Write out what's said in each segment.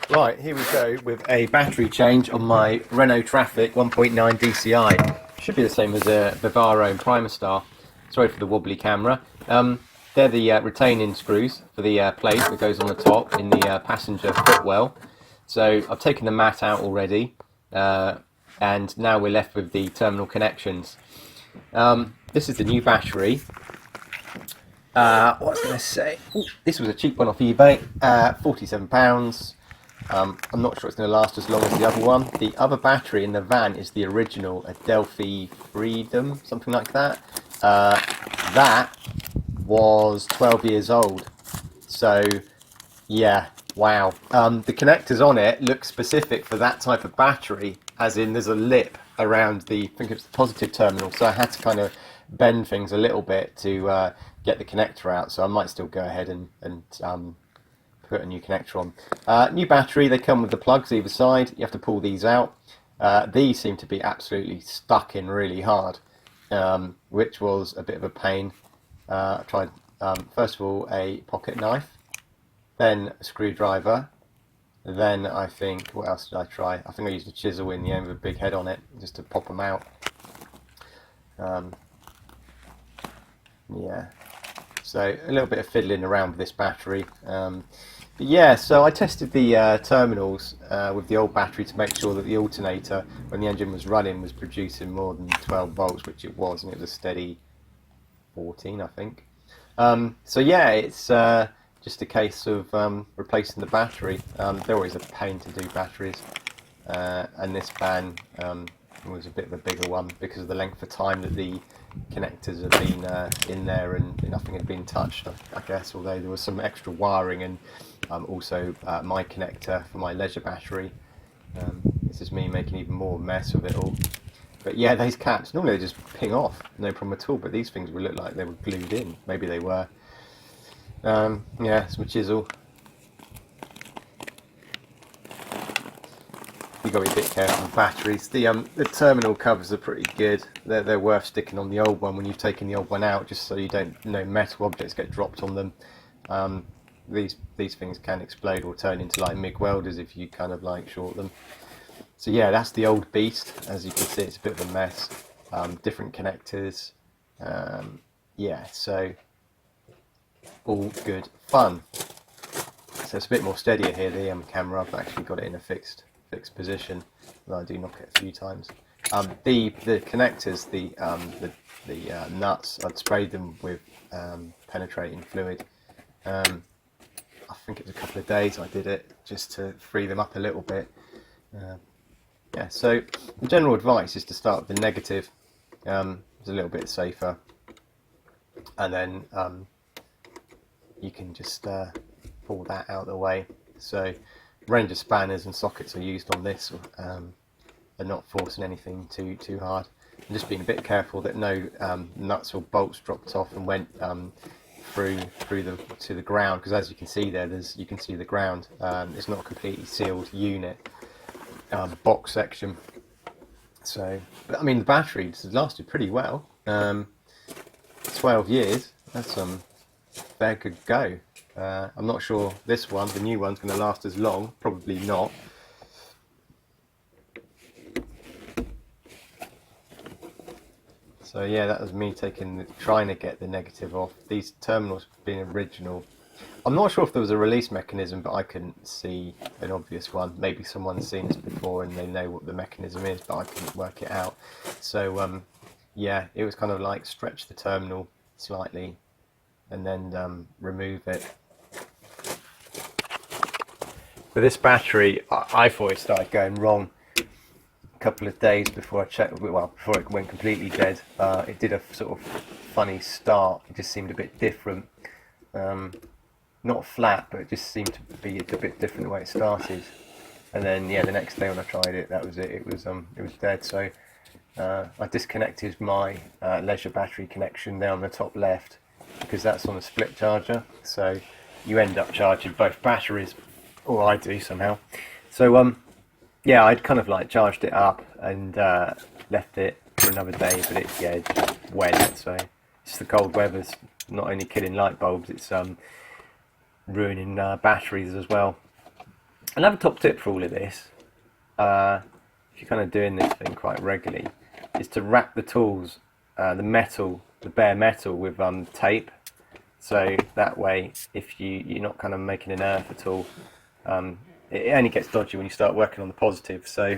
Right, here we go with a battery change on my Renault Trafic 1.9 DCI. Should be the same as a Vivaro Primastar. Sorry for the wobbly camera. They're the retaining screws for the plate that goes on the top in the passenger footwell. So I've taken the mat out already, and now we're left with the terminal connections. This is the new battery. What was I going to say? Ooh, this was a cheap one off eBay, £47. I'm not sure it's going to last as long as the other one. The other battery in the van is the original, a Delphi Freedom, something like that. That was 12 years old. So, yeah, wow. The connectors on it look specific for that type of battery, as in there's a lip around the, I think it's the positive terminal, so I had to kind of bend things a little bit to get the connector out, so I might still go ahead and put a new connector on. New battery, they come with the plugs either side. You have to pull these out. These seem to be absolutely stuck in really hard, which was a bit of a pain. I tried, first of all, a pocket knife, then a screwdriver, then I think, what else did I try? I think I used a chisel in the end with a big head on it, just to pop them out. Yeah, so a little bit of fiddling around with this battery. But yeah, so I tested the terminals with the old battery to make sure that the alternator, when the engine was running, was producing more than 12 volts, which it was, and it was a steady 14, I think. So yeah, it's just a case of replacing the battery. They're always a pain to do batteries, and this van was a bit of a bigger one because of the length of time that the connectors have been in there and nothing had been touched, I guess, although there was some extra wiring and also my connector for my leisure battery. This is me making even more mess of it all. But yeah, these caps, normally they just ping off, no problem at all, but these things would look like they were glued in. Maybe they were. Yeah, some chisel. You've got to be a bit careful with batteries. The terminal covers are pretty good. They're worth sticking on the old one when you've taken the old one out, just so you don't, no metal objects get dropped on them. These things can explode or turn into like MIG welders if you kind of like short them. So yeah, that's the old beast. As you can see, it's a bit of a mess. Different connectors. Yeah, so all good fun. So it's a bit more steadier here. The camera, I've actually got it in a fixed position. Well, I do knock it a few times. The connectors, the nuts, I'd sprayed them with penetrating fluid. I think it was a couple of days I did it just to free them up a little bit. Yeah, so the general advice is to start with the negative. It's a little bit safer, and then you can just pull that out of the way. So range of spanners and sockets are used on this, and not forcing anything too hard, and just being a bit careful that no nuts or bolts dropped off and went through to the ground, because as you can see there, you can see the ground. It's not a completely sealed unit, box section. So, but I mean, the battery has lasted pretty well. 12 years. That's fair good go. I'm not sure this one, the new one's going to last as long. Probably not. So yeah, that was me trying to get the negative off. These terminals being original. I'm not sure if there was a release mechanism, but I couldn't see an obvious one. Maybe someone's seen this before and they know what the mechanism is, but I couldn't work it out. So yeah, it was kind of like stretch the terminal slightly and then remove it. With this battery, I thought it started going wrong a couple of days before I checked. Well, before it went completely dead. It did a sort of funny start. It just seemed a bit different. Not flat, but it just seemed to be a bit different the way it started. And then yeah, the next day when I tried it, that was it. It was dead. So I disconnected my leisure battery connection there on the top left, because that's on a split charger. So you end up charging both batteries, or I do somehow. So yeah, I'd kind of like charged it up and left it for another day, but it just went. So it's the cold weather's not only killing light bulbs, it's ruining batteries as well. Another top tip for all of this, if you're kind of doing this thing quite regularly, is to wrap the tools, the bare metal, with tape. So that way, if you're not kind of making an earth at all, it only gets dodgy when you start working on the positive. So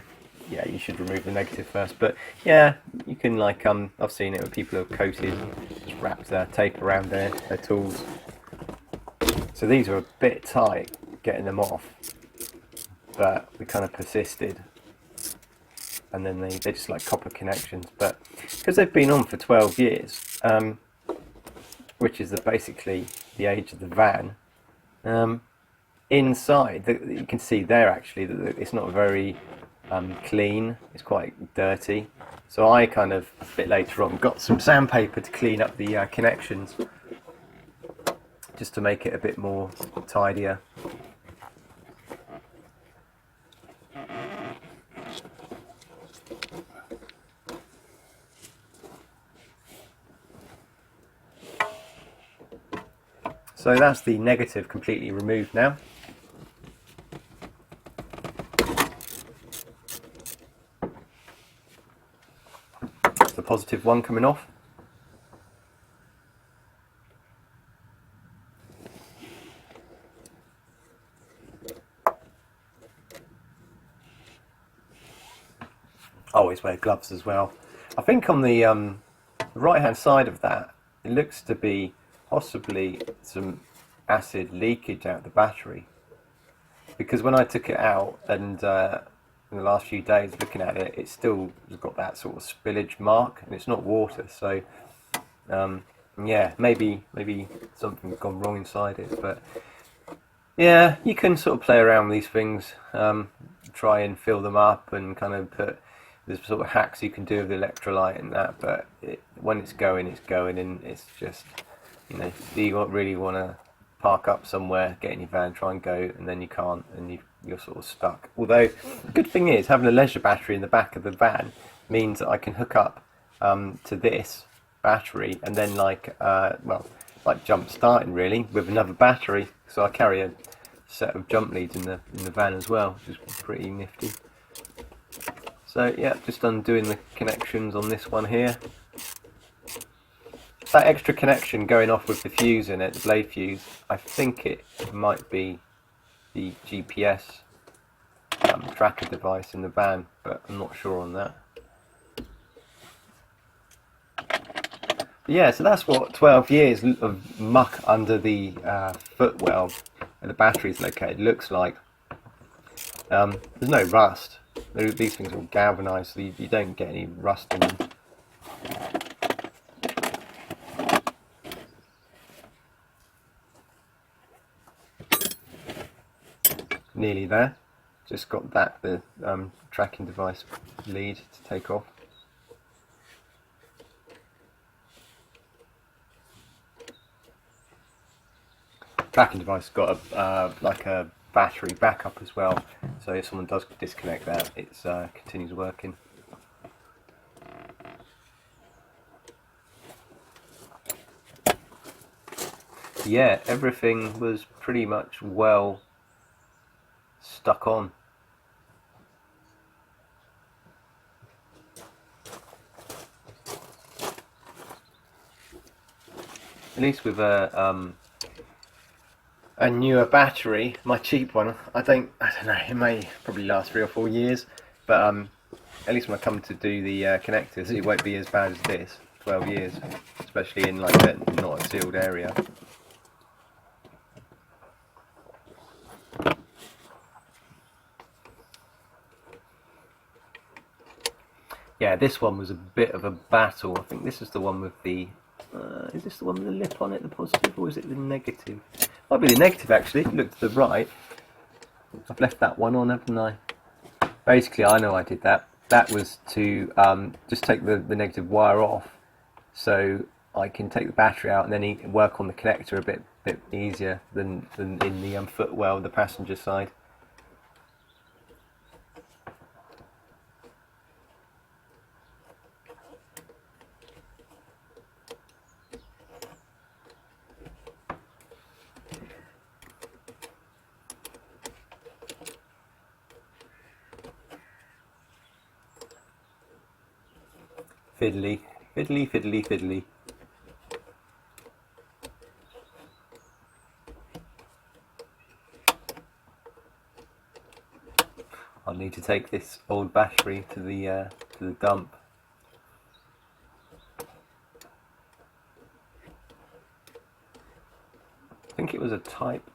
yeah, you should remove the negative first. But yeah, you can, like, I've seen it when people have coated, just wrapped tape around their tools. So these are a bit tight getting them off, but we kind of persisted, and then they're just like copper connections. But because they've been on for 12 years, which is basically the age of the van, inside you can see there actually that it's not very clean. It's quite dirty. So I kind of, a bit later on, got some sandpaper to clean up the connections, just to make it a bit more tidier. So that's the negative completely removed now. That's the positive one coming off. Always wear gloves as well. I think on the right hand side of that, it looks to be possibly some acid leakage out the battery, because when I took it out, and in the last few days looking at it, it still has got that sort of spillage mark, and it's not water. So yeah, maybe something's gone wrong inside it. But yeah, you can sort of play around with these things, try and fill them up, and kind of put, there's sort of hacks you can do with the electrolyte and that. But when it's going, and it's just, you know, you really want to park up somewhere, get in your van, try and go, and then you can't, and you're sort of stuck. Although the good thing is, having a leisure battery in the back of the van means that I can hook up to this battery, and then like jump starting really with another battery. So I carry a set of jump leads in the van as well, which is pretty nifty. So yeah, just undoing the connections on this one here. That extra connection going off with the fuse in it, the blade fuse, I think it might be the GPS tracker device in the van, but I'm not sure on that. But yeah, so that's what 12 years of muck under the footwell where the battery is located looks like. There's no rust. These things are all galvanised, so you don't get any rust in them. Nearly there. Just got the tracking device lead to take off. Tracking device has got like a battery backup as well, so if someone does disconnect that, it continues working. Yeah, everything was pretty much well stuck on. At least with a newer battery, my cheap one, I don't know, it may probably last 3 or 4 years, but at least when I come to do the connectors, it won't be as bad as this. 12 years, especially in like not a sealed area. Yeah, this one was a bit of a battle. I think this is the one with the is this the one with the lip on it, the positive, or is it the negative? Might be the negative actually. Look to the right. I've left that one on, haven't I? Basically, I know I did that. That was to just take the negative wire off, so I can take the battery out and then work on the connector a bit easier than in the footwell, the passenger side. Fiddly, fiddly, fiddly, fiddly. I'll need to take this old battery to the dump. I think it was a Type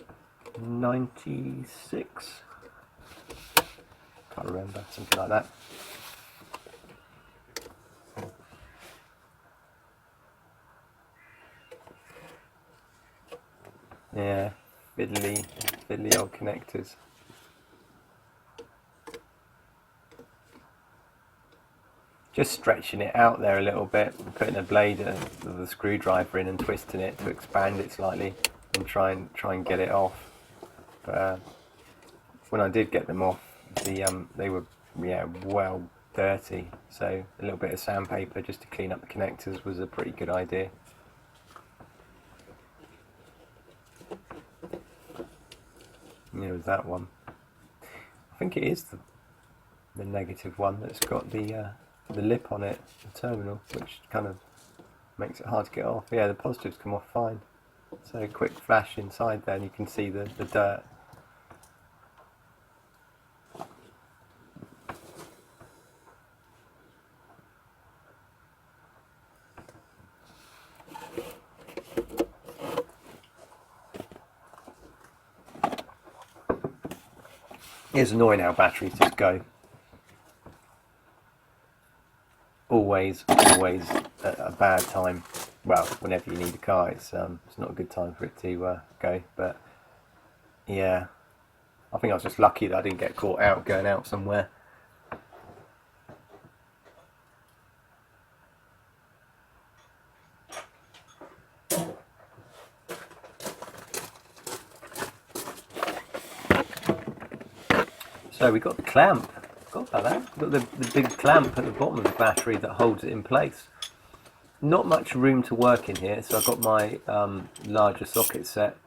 96. Can't remember, something like that. Yeah, fiddly old connectors. Just stretching it out there a little bit, putting a blade of the screwdriver in and twisting it to expand it slightly, and try and get it off. But when I did get them off, they were well dirty. So a little bit of sandpaper just to clean up the connectors was a pretty good idea. Yeah, was that one. I think it is the negative one that's got the lip on it, the terminal, which kind of makes it hard to get off. Yeah, the positives come off fine. So a quick flash inside there and you can see the dirt. It's annoying how batteries just go. Always at a bad time. Well, whenever you need a car, it's not a good time for it to go. But yeah, I think I was just lucky that I didn't get caught out going out somewhere. So we got the clamp. Forgot about that. Got the big clamp at the bottom of the battery that holds it in place. Not much room to work in here, so I've got my larger socket set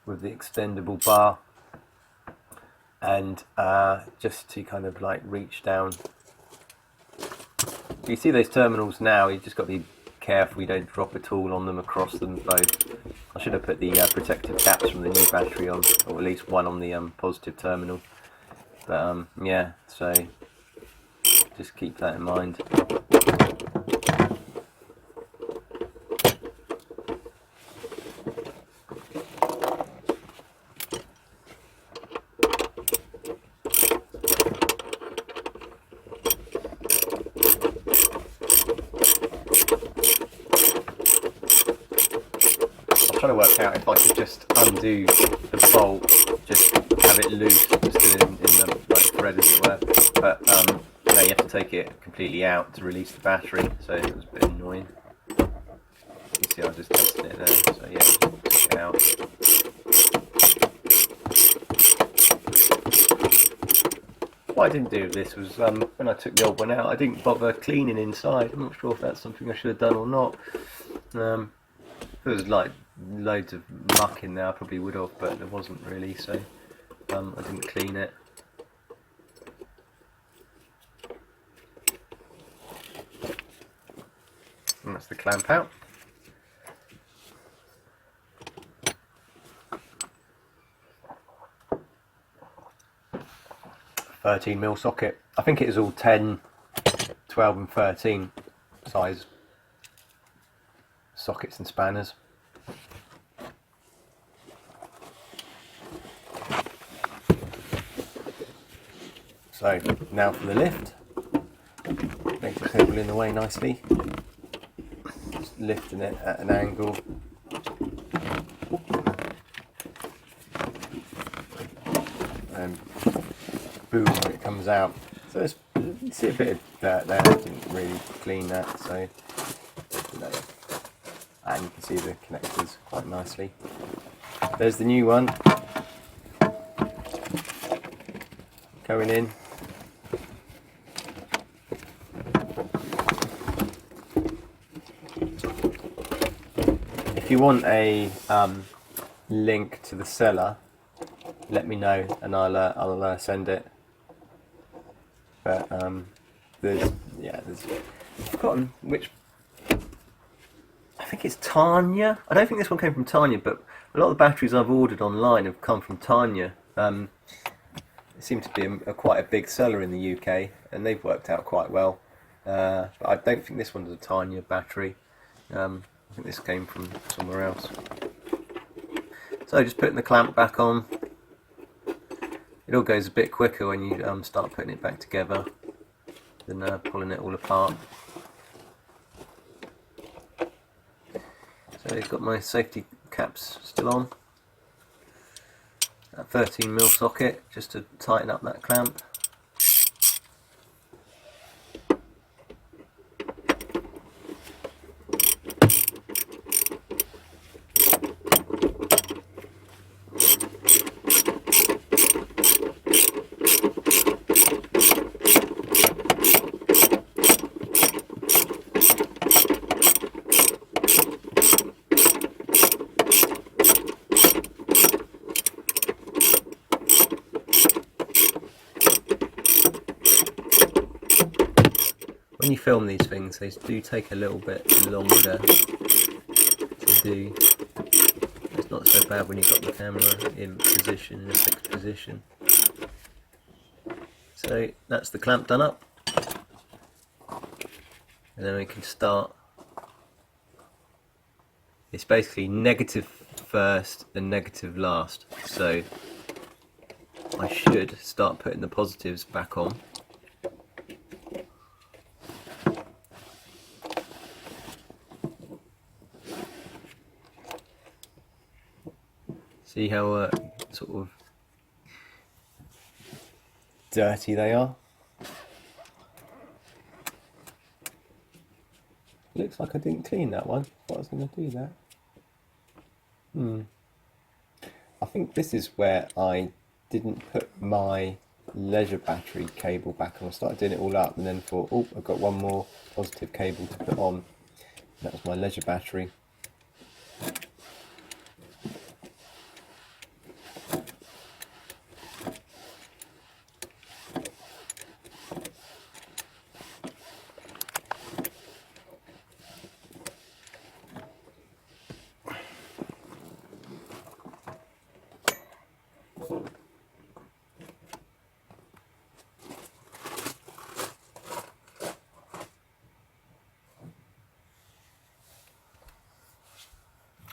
with the extendable bar, and just to kind of like reach down. You see those terminals now, you've just got to be careful you don't drop a tool on them, across them both. I should have put the protective caps from the new battery on, or at least one on the positive terminal. But yeah, so just keep that in mind. I'm trying to work out if I could just undo the bolt, just have it loose, just in the like thread as it were. But no, you have to take it completely out to release the battery, so it was a bit annoying. You can see I was just testing it there, so yeah, just took it out. What I didn't do with this was, when I took the old one out, I didn't bother cleaning inside. I'm not sure if that's something I should have done or not. If there was like loads of muck in there, I probably would have, but there wasn't really, so I didn't clean it. And that's the clamp out. $13mm socket. I think it is all 10, 12 and 13 size sockets and spanners. So now for the lift. Make the cable in the way nicely. Just lifting it at an angle. And boom, it comes out. So you see a bit of dirt there. I didn't really clean that, so no. And you can see the connectors quite nicely. There's the new one going in. If you want a link to the seller, let me know and I'll send it. But there's I've forgotten which. I think it's Tanya. I don't think this one came from Tanya, but a lot of the batteries I've ordered online have come from Tanya. They seem to be quite a big seller in the UK, and they've worked out quite well. But I don't think this one's a Tanya battery. I think this came from somewhere else. So just putting the clamp back on. It all goes a bit quicker when you start putting it back together than pulling it all apart. So I've got my safety caps still on. That 13mm socket just to tighten up that clamp. When you film these things, they do take a little bit longer to do. It's not so bad when you've got the camera in position, in a fixed position. So that's the clamp done up. And then we can start. It's basically negative first and negative last. So I should start putting the positives back on. See how sort of dirty they are? Looks like I didn't clean that one. Thought I was going to do that. I think this is where I didn't put my leisure battery cable back on. I started doing it all up and then thought, oh, I've got one more positive cable to put on. That was my leisure battery.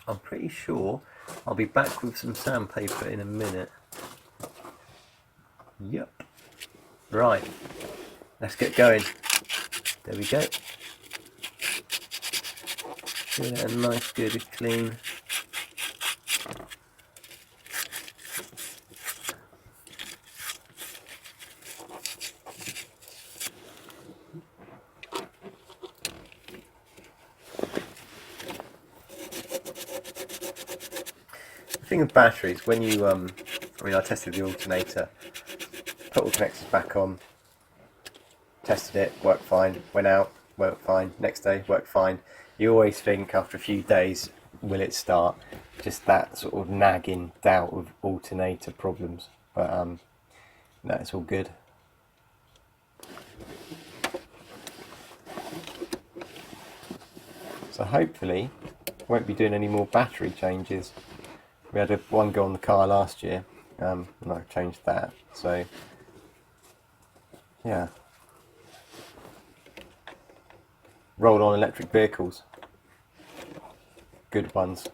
I'm pretty sure I'll be back with some sandpaper in a minute. Yep. Right. Let's get going. There we go. Give it a nice good clean. The thing with batteries, when you, I tested the alternator, put all the connectors back on, tested it, worked fine, went out, worked fine, next day, worked fine. You always think after a few days, will it start? Just that sort of nagging doubt of alternator problems. But no, it's all good. So hopefully, won't be doing any more battery changes. We had one go on the car last year, and I changed that. So yeah, roll on electric vehicles, good ones.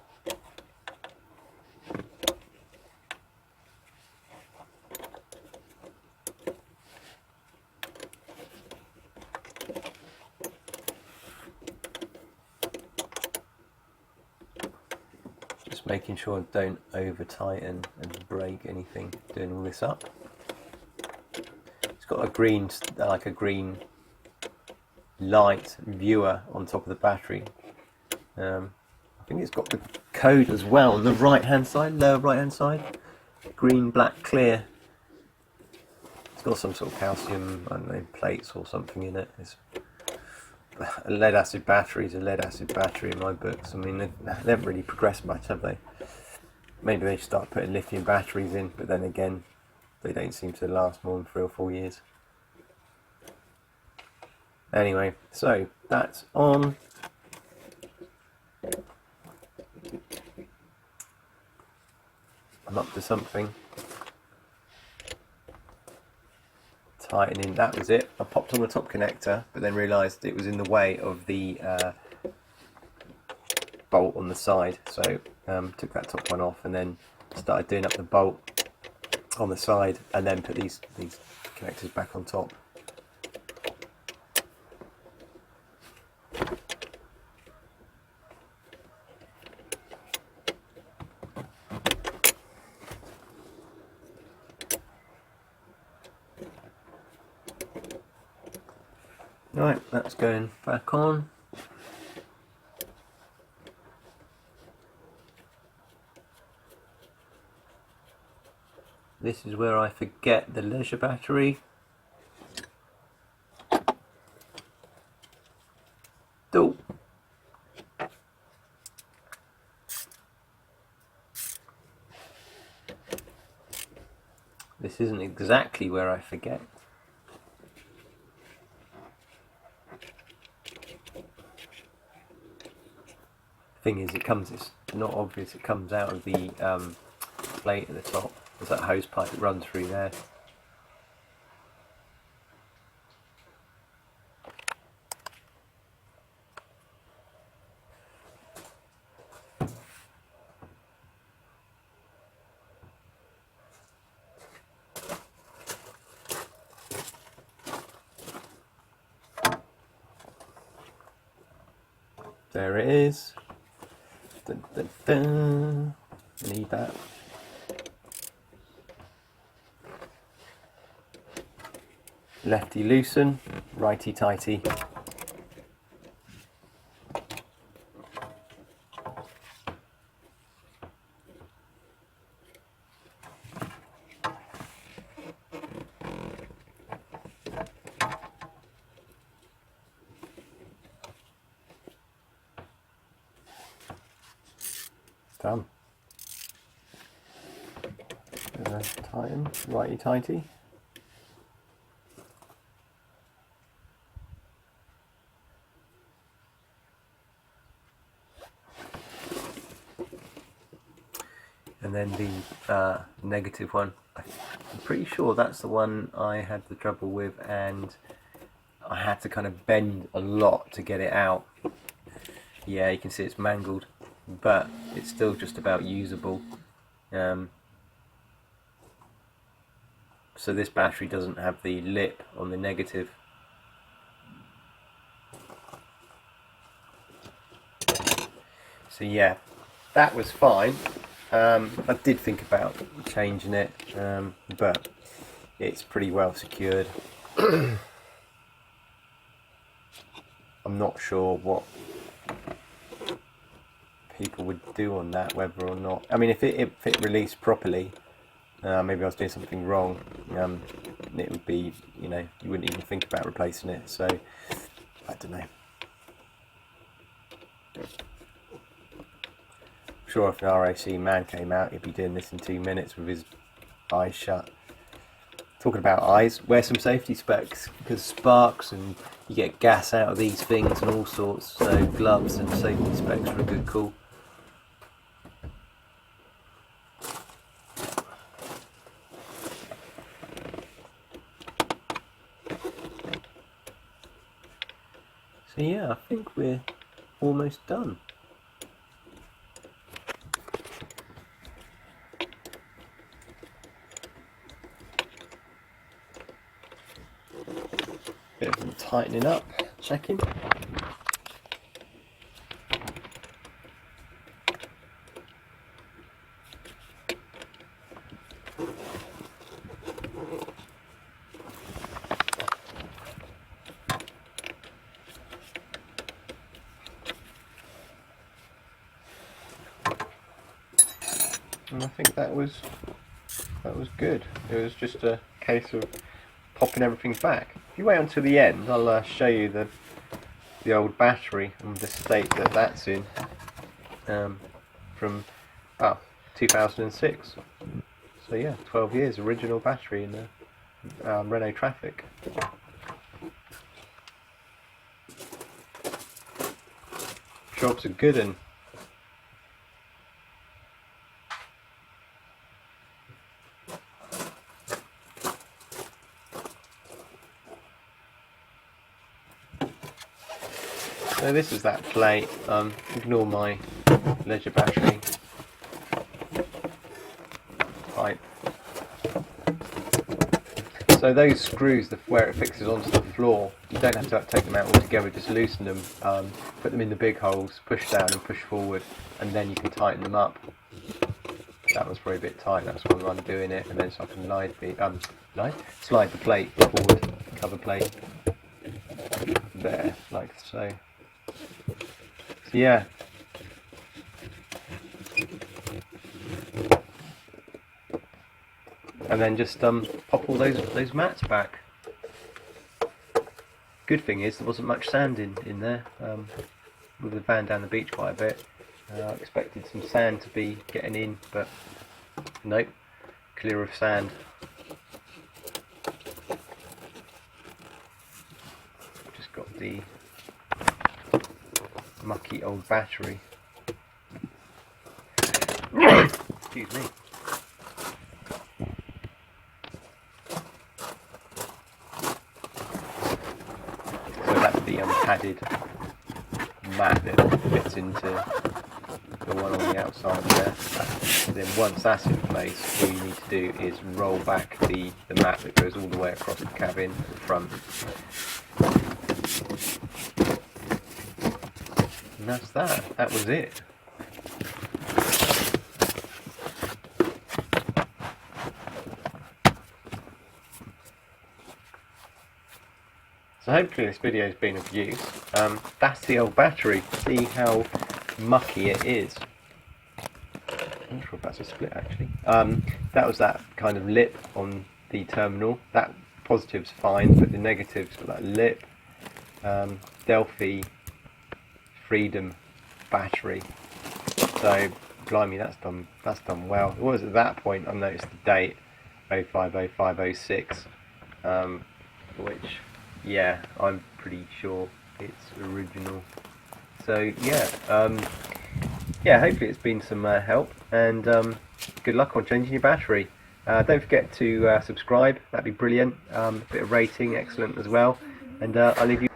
Just making sure I don't over tighten and break anything doing all this up. It's got a green, like a green light viewer on top of the battery. I think it's got the code as well on the right hand side, lower right hand side. Green, black, clear. It's got some sort of calcium, I don't know, plates or something in it. It's a lead acid battery is a lead acid battery in my books. I mean, they haven't really progressed much, have they? Maybe they start putting lithium batteries in, but then again, they don't seem to last more than 3 or 4 years. Anyway, so that's on. I'm up to something. Tightening, that was it. I popped on the top connector, but then realised it was in the way of the bolt on the side, so took that top one off and then started doing up the bolt on the side, and then put these connectors back on top. Right, that's going back on. This is where I forget the leisure battery. Oh. This isn't exactly where I forget. Thing is, it's not obvious, it comes out of the plate at the top. There's that hose pipe that runs through there. There it is. Dun, dun, dun. Need that. Lefty loosen, righty tighty. Done. Tighten, righty tighty. And then the negative one, I'm pretty sure that's the one I had the trouble with, and I had to kind of bend a lot to get it out. Yeah, you can see it's mangled, but it's still just about usable. So this battery doesn't have the lip on the negative. So yeah, that was fine. I did think about changing it, but it's pretty well secured. I'm not sure what people would do on that, whether or not. I mean, if it released properly, maybe I was doing something wrong. It would be, you wouldn't even think about replacing it. So I don't know. I'm sure if an RAC man came out, he'd be doing this in 2 minutes with his eyes shut. Talking about eyes, wear some safety specs, because sparks and you get gas out of these things and all sorts. So gloves and safety specs are a good call. So yeah, I think we're almost done. Bit of tightening up, checking. And I think that was good. It was just a case of popping everything back. If you wait until the end, I'll show you the old battery and the state that that's in, from 2006. So yeah, 12 years, original battery in the Renault Trafic. job's a good one. So this is that plate. Ignore my leisure battery pipe. So those screws, where it fixes onto the floor, you don't have to take them out altogether, just loosen them, put them in the big holes, push down and push forward, and then you can tighten them up. That was probably a bit tight, that's why I'm undoing it, and then so I can slide the plate forward, cover plate, there, like so. So yeah. And then just pop all those mats back. Good thing is there wasn't much sand in there. With the van down the beach quite a bit. I expected some sand to be getting in, but nope, clear of sand. Just got the mucky old battery. Excuse me. The padded mat that fits into the one on the outside there. And then once that's in place, all you need to do is roll back the mat that goes all the way across the cabin at the front. And that's that. That was it. So hopefully this video has been of use. That's the old battery. See how mucky it is. I'm not sure if that's a split actually. That was that kind of lip on the terminal. That positive's fine, but the negative's got that lip. Delphi Freedom battery. So blimey, that's done well. It was at that point I noticed the date 050506, which, yeah, I'm pretty sure it's original. So yeah, yeah, hopefully it's been some help, and good luck on changing your battery. Don't forget to subscribe, that'd be brilliant. A bit of rating, excellent as well. And I'll leave you.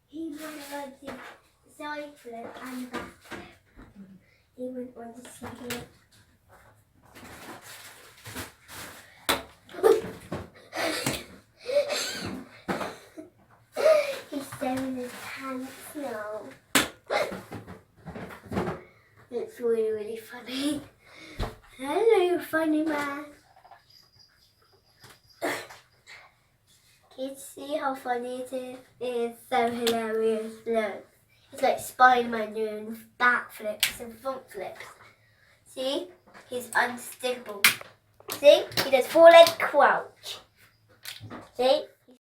He wanted the side flip and back flip. He wouldn't want to see it. He's showing his pants now. It's really, really funny. Hello, you funny man. Kids, see how funny it is? It is so hilarious. Look, it's like Spider-Man doing back flips and front flips. See? He's unstickable. See? He does 4-leg crouch. See?